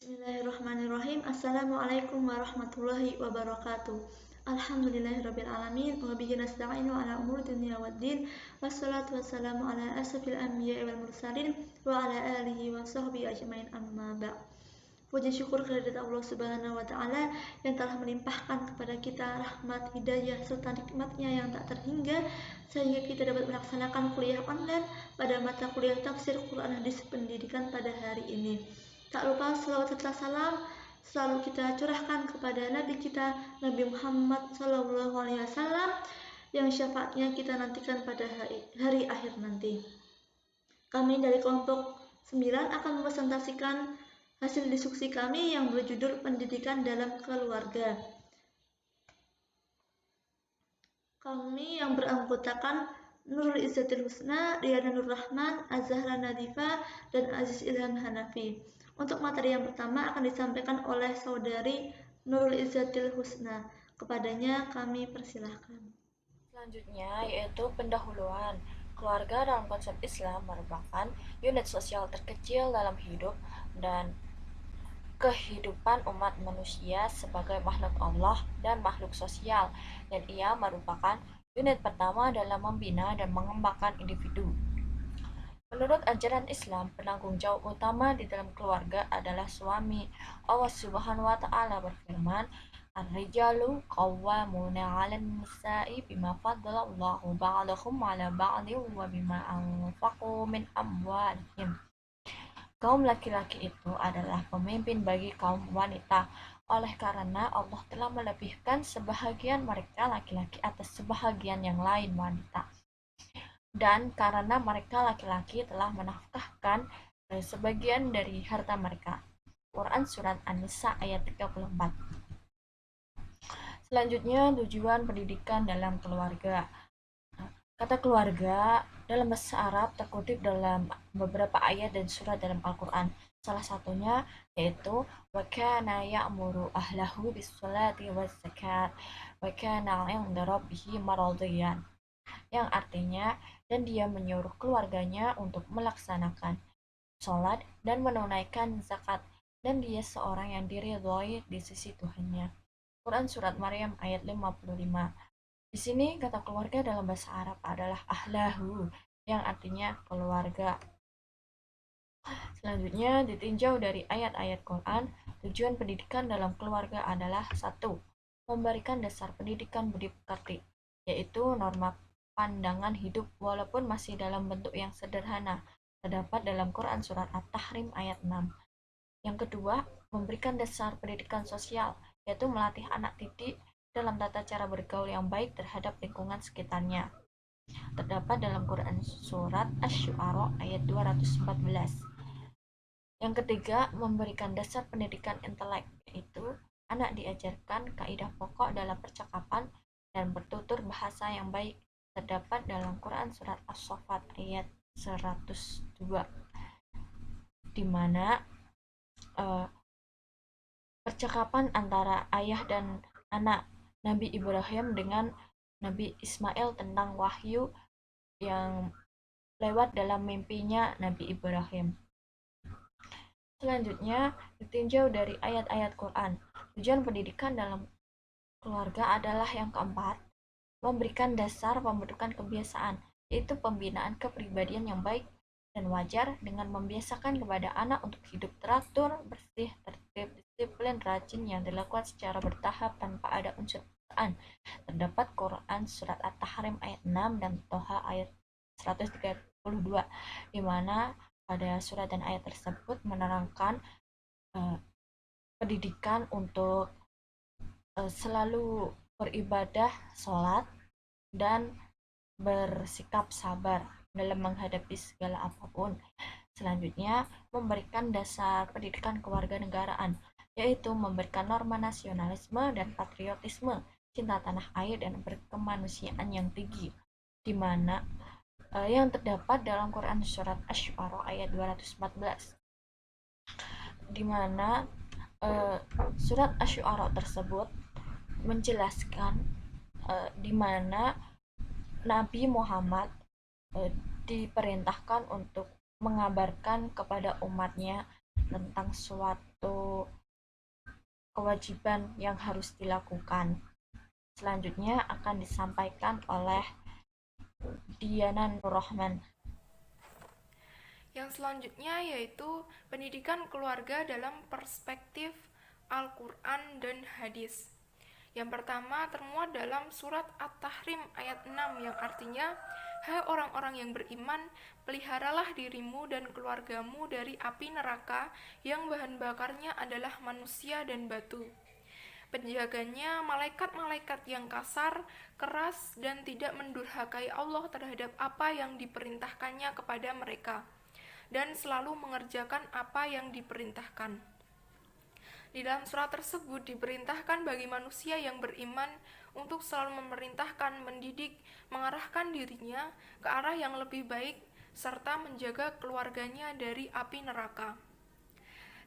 Bismillahirrahmanirrahim. Assalamualaikum warahmatullahi wabarakatuh. Alhamdulillahirabbil alamin wa bihi nasta'inu ala umuri dunya waddin. Wassalatu wassalamu ala asrofil anbiya'i wal mursalin wa ala alihi wa sahbihi ajmain amma ba'd. Puji syukur kehadirat Allah Subhanahu wa taala yang telah melimpahkan kepada kita rahmat, hidayah serta nikmatnya yang tak terhingga sehingga kita dapat melaksanakan kuliah online pada mata kuliah tafsir Quran Hadis Pendidikan pada hari ini. Tak lupa selawat serta salam selalu kita curahkan kepada Nabi kita Nabi Muhammad SAW yang syafaatnya kita nantikan pada hari akhir nanti. Kami dari kelompok 9 akan mempresentasikan hasil diskusi kami yang berjudul Pendidikan dalam Keluarga. Kami yang beranggotakan Nurul Izzatil Husna, Riyana Nur Rahman, Azhara Nadifa, dan Aziz Ilham Hanafi. Untuk materi yang pertama akan disampaikan oleh saudari Nurul Izzatil Husna. Kepadanya kami persilahkan. Selanjutnya yaitu pendahuluan. Keluarga dalam konsep Islam merupakan unit sosial terkecil dalam hidup dan kehidupan umat manusia sebagai makhluk Allah dan makhluk sosial, dan ia merupakan unit pertama dalam membina dan mengembangkan individu. Menurut ajaran Islam, penanggung jawab utama di dalam keluarga adalah suami. Allah Subhanahu wa taala berfirman, "Ar-rijalu qawwamuna 'alan nisa'i bima faddalallahu ba'dahum 'ala ba'din wa bima anfaqu min amwalihim." Kaum laki-laki itu adalah pemimpin bagi kaum wanita, oleh karena Allah telah melebihkan sebahagian mereka laki-laki atas sebahagian yang lain wanita. Dan karena mereka laki-laki telah menafkahkan sebagian dari harta mereka. Quran Surat An-Nisa ayat 34. Selanjutnya, tujuan pendidikan dalam keluarga. Kata keluarga dalam bahasa Arab terkutip dalam beberapa ayat dan surat dalam Al-Quran. Salah satunya yaitu wa kana ya'muru ahlahu bis-sholati waz-zakat wa kana 'inda rabbih maradiyan, yang artinya dan dia menyuruh keluarganya untuk melaksanakan sholat dan menunaikan zakat, dan dia seorang yang diridhoi di sisi Tuhannya. Quran Surat Maryam ayat 55. Di sini kata keluarga dalam bahasa Arab adalah ahlahu, yang artinya keluarga. Selanjutnya ditinjau dari ayat-ayat Quran, tujuan pendidikan dalam keluarga adalah 1. Memberikan dasar pendidikan budi pekerti, yaitu norma pandangan hidup walaupun masih dalam bentuk yang sederhana, terdapat dalam Quran Surat At-Tahrim ayat 6. Yang kedua, memberikan dasar pendidikan sosial, yaitu melatih anak didik dalam tata cara bergaul yang baik terhadap lingkungan sekitarnya. Terdapat dalam Quran Surat Asy-Syu'ara ayat 214. Yang ketiga, memberikan dasar pendidikan intelek, yaitu anak diajarkan kaidah pokok dalam percakapan dan bertutur bahasa yang baik, terdapat dalam Quran Surat As-Saffat ayat 102, di mana percakapan antara ayah dan anak Nabi Ibrahim dengan Nabi Ismail tentang wahyu yang lewat dalam mimpinya Nabi Ibrahim. Selanjutnya, ditinjau dari ayat-ayat Quran. Tujuan pendidikan dalam keluarga adalah yang keempat, memberikan dasar pembentukan kebiasaan, yaitu pembinaan kepribadian yang baik dan wajar dengan membiasakan kepada anak untuk hidup teratur, bersih, tertib, disiplin, rajin yang dilakukan secara bertahap tanpa ada unsur paksaan. Terdapat Quran Surat At-Tahrim ayat 6 dan Toha ayat 132, di mana pada surat dan ayat tersebut menerangkan pendidikan untuk selalu beribadah, sholat, dan bersikap sabar dalam menghadapi segala apapun. Selanjutnya, memberikan dasar pendidikan kewarganegaraan, yaitu memberikan norma nasionalisme dan patriotisme, cinta tanah air, dan berkemanusiaan yang tinggi, di mana yang terdapat dalam Quran Surat Asy-Syu'ara ayat 214, di mana surat Asy-Syu'ara tersebut menjelaskan di mana Nabi Muhammad diperintahkan untuk mengabarkan kepada umatnya tentang suatu kewajiban yang harus dilakukan. Selanjutnya akan disampaikan oleh Diana Nurrohman. Yang selanjutnya yaitu pendidikan keluarga dalam perspektif Al-Quran dan hadis. Yang pertama termuat dalam surat At-Tahrim ayat 6 yang artinya, hai orang-orang yang beriman, peliharalah dirimu dan keluargamu dari api neraka yang bahan bakarnya adalah manusia dan batu. Penjaganya malaikat-malaikat yang kasar, keras, dan tidak mendurhakai Allah terhadap apa yang diperintahkannya kepada mereka, dan selalu mengerjakan apa yang diperintahkan. Di dalam surat tersebut diperintahkan bagi manusia yang beriman untuk selalu memerintahkan, mendidik, mengarahkan dirinya ke arah yang lebih baik, serta menjaga keluarganya dari api neraka.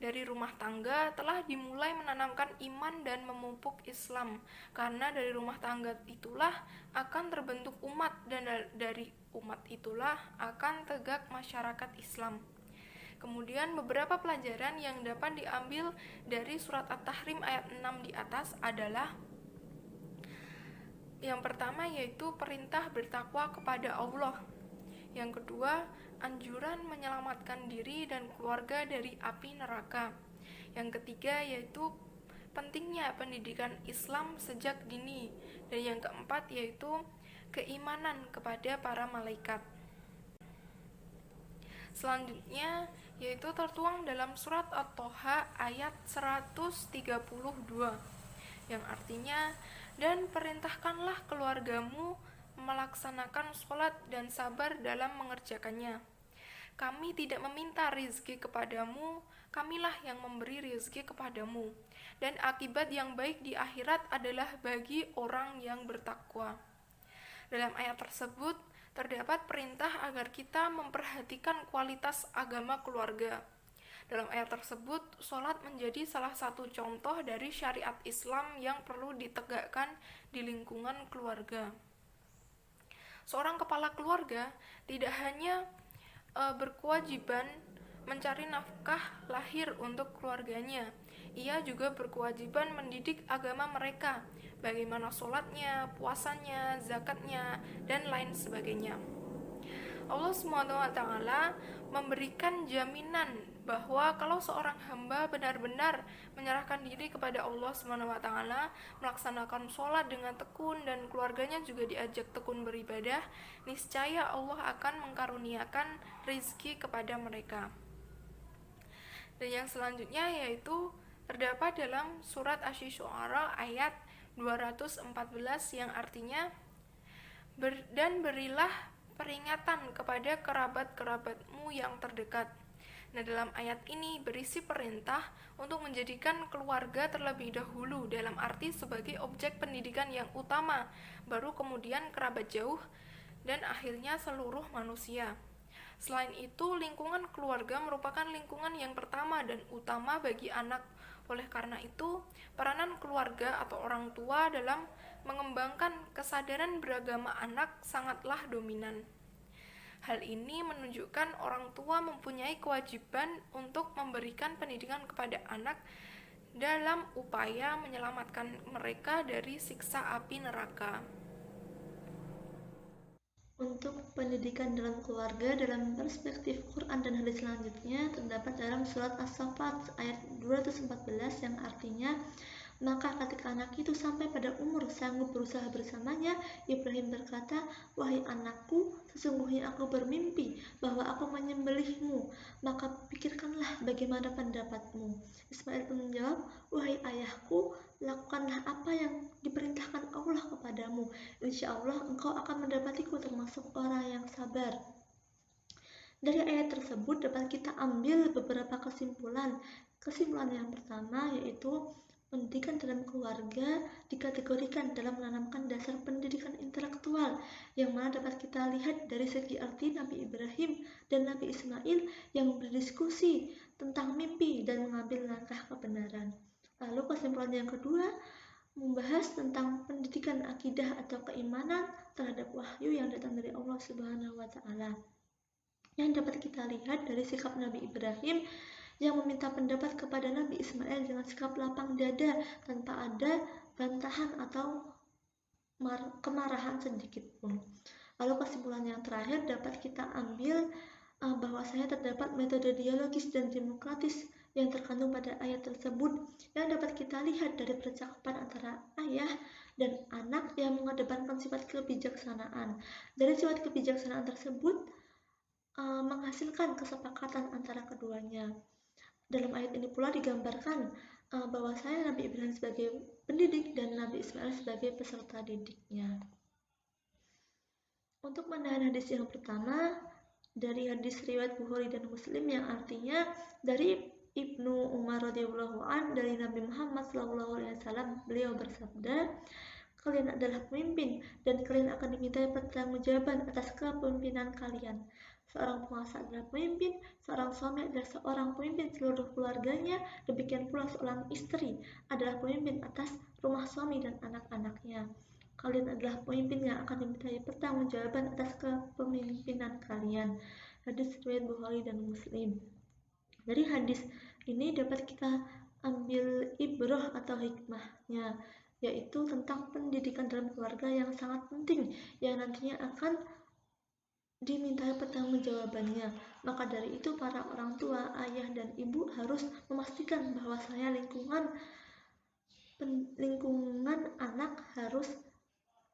Dari rumah tangga telah dimulai menanamkan iman dan memupuk Islam, karena dari rumah tangga itulah akan terbentuk umat, dan dari umat itulah akan tegak masyarakat Islam. Kemudian beberapa pelajaran yang dapat diambil dari surat At-Tahrim ayat 6 di atas adalah yang pertama yaitu perintah bertakwa kepada Allah. Yang kedua, anjuran menyelamatkan diri dan keluarga dari api neraka. Yang ketiga yaitu pentingnya pendidikan Islam sejak dini. Dan yang keempat yaitu keimanan kepada para malaikat. Selanjutnya yaitu tertuang dalam surat At-Toha ayat 132 yang artinya, dan perintahkanlah keluargamu melaksanakan sholat dan sabar dalam mengerjakannya. Kami tidak meminta rizki kepadamu, kamilah yang memberi rizki kepadamu, dan akibat yang baik di akhirat adalah bagi orang yang bertakwa. Dalam ayat tersebut terdapat perintah agar kita memperhatikan kualitas agama keluarga. Dalam ayat tersebut, sholat menjadi salah satu contoh dari syariat Islam yang perlu ditegakkan di lingkungan keluarga. Seorang kepala keluarga tidak hanya berkewajiban mencari nafkah lahir untuk keluarganya, ia juga berkewajiban mendidik agama mereka, bagaimana sholatnya, puasanya, zakatnya, dan lain sebagainya. Allah SWT memberikan jaminan bahwa kalau seorang hamba benar-benar menyerahkan diri kepada Allah SWT, melaksanakan sholat dengan tekun, dan keluarganya juga diajak tekun beribadah, niscaya Allah akan mengkaruniakan rizki kepada mereka. Dan yang selanjutnya yaitu terdapat dalam surat Asy-Syu'ara ayat 214 yang artinya, dan berilah peringatan kepada kerabat-kerabatmu yang terdekat. Nah, dalam ayat ini berisi perintah untuk menjadikan keluarga terlebih dahulu dalam arti sebagai objek pendidikan yang utama, baru kemudian kerabat jauh, dan akhirnya seluruh manusia. Selain itu, lingkungan keluarga merupakan lingkungan yang pertama dan utama bagi anak. Oleh karena itu, peranan keluarga atau orang tua dalam mengembangkan kesadaran beragama anak sangatlah dominan. Hal ini menunjukkan orang tua mempunyai kewajiban untuk memberikan pendidikan kepada anak dalam upaya menyelamatkan mereka dari siksa api neraka. Untuk pendidikan dalam keluarga dalam perspektif Quran dan hadis selanjutnya terdapat dalam surat As-Saffat ayat 214 yang artinya, maka ketika anak itu sampai pada umur sanggup berusaha bersamanya, Ibrahim berkata, wahai anakku, sesungguhnya aku bermimpi bahwa aku menyembelihmu, maka pikirkanlah bagaimana pendapatmu. Ismail pun menjawab, wahai ayahku, lakukanlah apa yang diperintahkan Allah kepadamu, insya Allah engkau akan mendapatiku termasuk orang yang sabar. Dari ayat tersebut dapat kita ambil beberapa kesimpulan. Kesimpulan yang pertama yaitu pendidikan dalam keluarga dikategorikan dalam menanamkan dasar pendidikan intelektual, yang mana dapat kita lihat dari segi arti Nabi Ibrahim dan Nabi Ismail yang berdiskusi tentang mimpi dan mengambil langkah kebenaran. Lalu kesimpulan yang kedua membahas tentang pendidikan akidah atau keimanan terhadap wahyu yang datang dari Allah Subhanahu wa taala. Yang dapat kita lihat dari sikap Nabi Ibrahim yang meminta pendapat kepada Nabi Ismail dengan sikap lapang dada tanpa ada bantahan atau kemarahan sedikit pun. Lalu kesimpulan yang terakhir dapat kita ambil bahwasanya terdapat metode dialogis dan demokratis yang terkandung pada ayat tersebut yang dapat kita lihat dari percakapan antara ayah dan anak yang mengedepankan sifat kebijaksanaan. Dari sifat kebijaksanaan tersebut menghasilkan kesepakatan antara keduanya. Dalam ayat ini pula digambarkan bahwasanya Nabi Ibrahim sebagai pendidik dan Nabi Ismail sebagai peserta didiknya. Untuk menahan hadis yang pertama, dari hadis riwayat Bukhari dan Muslim yang artinya dari Ibnu Umar radhiyallahu an dari Nabi Muhammad SAW, beliau bersabda, kalian adalah pemimpin dan kalian akan dimintai pertanggungjawaban atas kepemimpinan kalian. Seorang penguasa adalah pemimpin, seorang suami adalah seorang pemimpin seluruh keluarganya, demikian pula seorang istri adalah pemimpin atas rumah suami dan anak-anaknya. Kalian adalah pemimpin yang akan dimintai pertanggungjawaban atas kepemimpinan kalian. Hadis riwayat Bukhari dan Muslim. Dari hadis ini dapat kita ambil ibrah atau hikmahnya, yaitu tentang pendidikan dalam keluarga yang sangat penting yang nantinya akan dimintai pertanggungjawabannya. Maka dari itu para orang tua, ayah dan ibu harus memastikan bahwasanya lingkungan anak harus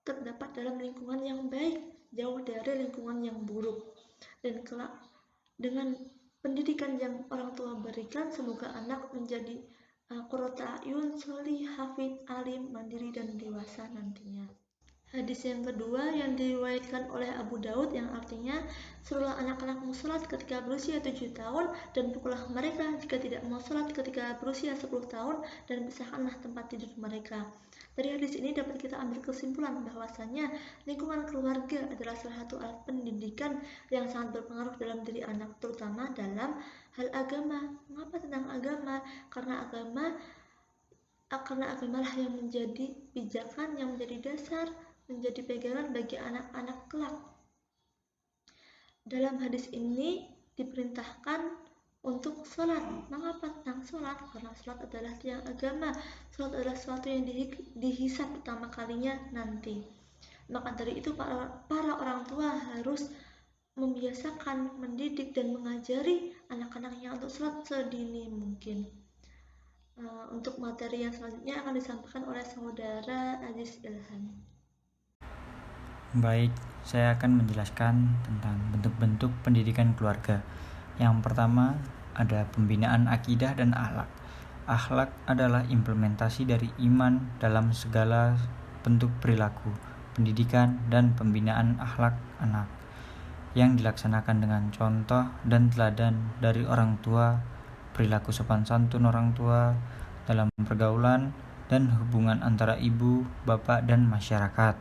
terdapat dalam lingkungan yang baik, jauh dari lingkungan yang buruk. Dan kelak dengan pendidikan yang orang tua berikan, semoga anak menjadi qurrata a'yun, sholih, hafid, alim, mandiri dan dewasa nantinya. Hadis yang kedua yang diriwayatkan oleh Abu Daud yang artinya, suruhlah anak-anakmu sholat ketika berusia 7 tahun dan pukullah mereka jika tidak mau sholat ketika berusia 10 tahun dan pisahkanlah tempat tidur mereka. Dari hadis ini dapat kita ambil kesimpulan bahwasanya lingkungan keluarga adalah salah satu alat pendidikan yang sangat berpengaruh dalam diri anak, terutama dalam hal agama. Mengapa tentang agama? Karena agamalah yang menjadi pijakan, yang menjadi dasar, menjadi pegangan bagi anak-anak kelak. Dalam hadis ini diperintahkan untuk sholat. Mengapa tentang sholat? Karena sholat adalah tiang agama. Sholat adalah sesuatu yang dihisab pertama kalinya nanti. Maka dari itu para orang tua harus membiasakan, mendidik dan mengajari anak-anaknya untuk sholat sedini mungkin. Untuk materi yang selanjutnya akan disampaikan oleh saudara Aziz Ilham. Baik, saya akan menjelaskan tentang bentuk-bentuk pendidikan keluarga. Yang pertama, ada pembinaan akidah dan akhlak. Akhlak adalah implementasi dari iman dalam segala bentuk perilaku, pendidikan, dan pembinaan akhlak anak yang dilaksanakan dengan contoh dan teladan dari orang tua, perilaku sopan santun orang tua dalam pergaulan, dan hubungan antara ibu, bapak, dan masyarakat.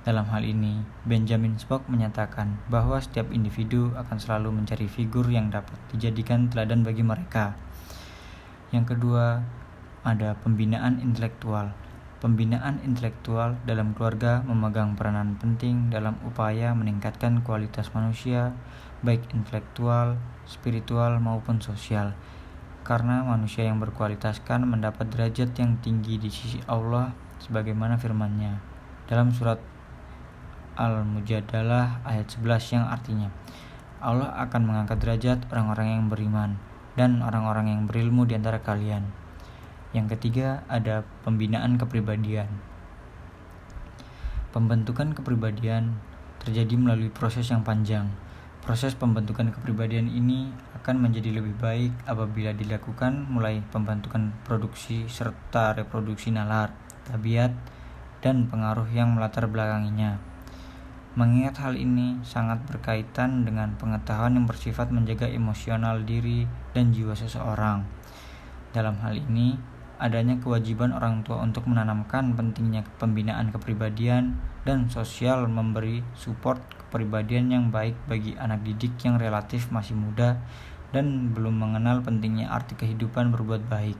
Dalam hal ini, Benjamin Spock menyatakan bahwa setiap individu akan selalu mencari figur yang dapat dijadikan teladan bagi mereka. Yang kedua, ada pembinaan intelektual. Pembinaan intelektual dalam keluarga memegang peranan penting dalam upaya meningkatkan kualitas manusia, baik intelektual, spiritual, maupun sosial. Karena manusia yang berkualitas kan mendapat derajat yang tinggi di sisi Allah, sebagaimana firman-Nya dalam surat Al-Mujadalah ayat 11 yang artinya, Allah akan mengangkat derajat orang-orang yang beriman dan orang-orang yang berilmu di antara kalian. Yang ketiga, ada pembinaan kepribadian. Pembentukan kepribadian terjadi melalui proses yang panjang. Proses pembentukan kepribadian ini akan menjadi lebih baik apabila dilakukan mulai pembentukan produksi serta reproduksi nalar, tabiat, dan pengaruh yang melatar belakanginya. Mengingat hal ini sangat berkaitan dengan pengetahuan yang bersifat menjaga emosional diri dan jiwa seseorang. Dalam hal ini, adanya kewajiban orang tua untuk menanamkan pentingnya pembinaan kepribadian dan sosial memberi support kepribadian yang baik bagi anak didik yang relatif masih muda dan belum mengenal pentingnya arti kehidupan berbuat baik.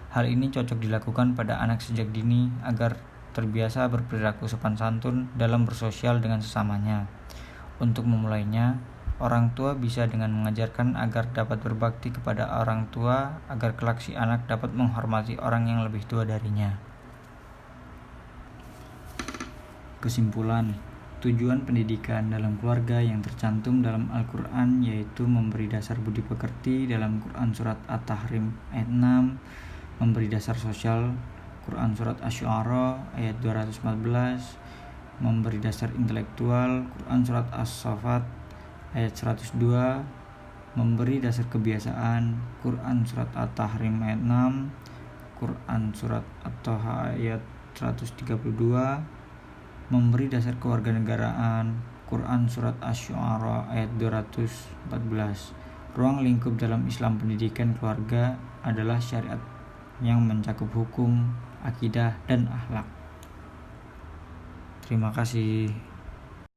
Hal ini cocok dilakukan pada anak sejak dini agar terbiasa berperilaku sopan santun dalam bersosial dengan sesamanya. Untuk memulainya, Orang tua bisa dengan mengajarkan agar dapat berbakti kepada orang tua, agar kelak si anak dapat menghormati orang yang lebih tua darinya. Kesimpulan, tujuan pendidikan dalam keluarga yang tercantum dalam Al-Quran yaitu memberi dasar budi pekerti dalam Quran Surat At-Tahrim ayat 6, memberi dasar sosial Quran Surat Asy-Syu'ara ayat 214, memberi dasar intelektual Quran Surat As-Saffat ayat 102, memberi dasar kebiasaan Quran Surat At-Tahrim ayat 6, Quran Surat At-Taha ayat 132, memberi dasar kewarganegaraan Quran Surat Asy-Syu'ara ayat 214. Ruang lingkup dalam Islam pendidikan keluarga adalah syariat yang mencakup hukum, akidah, dan akhlak. Terima kasih.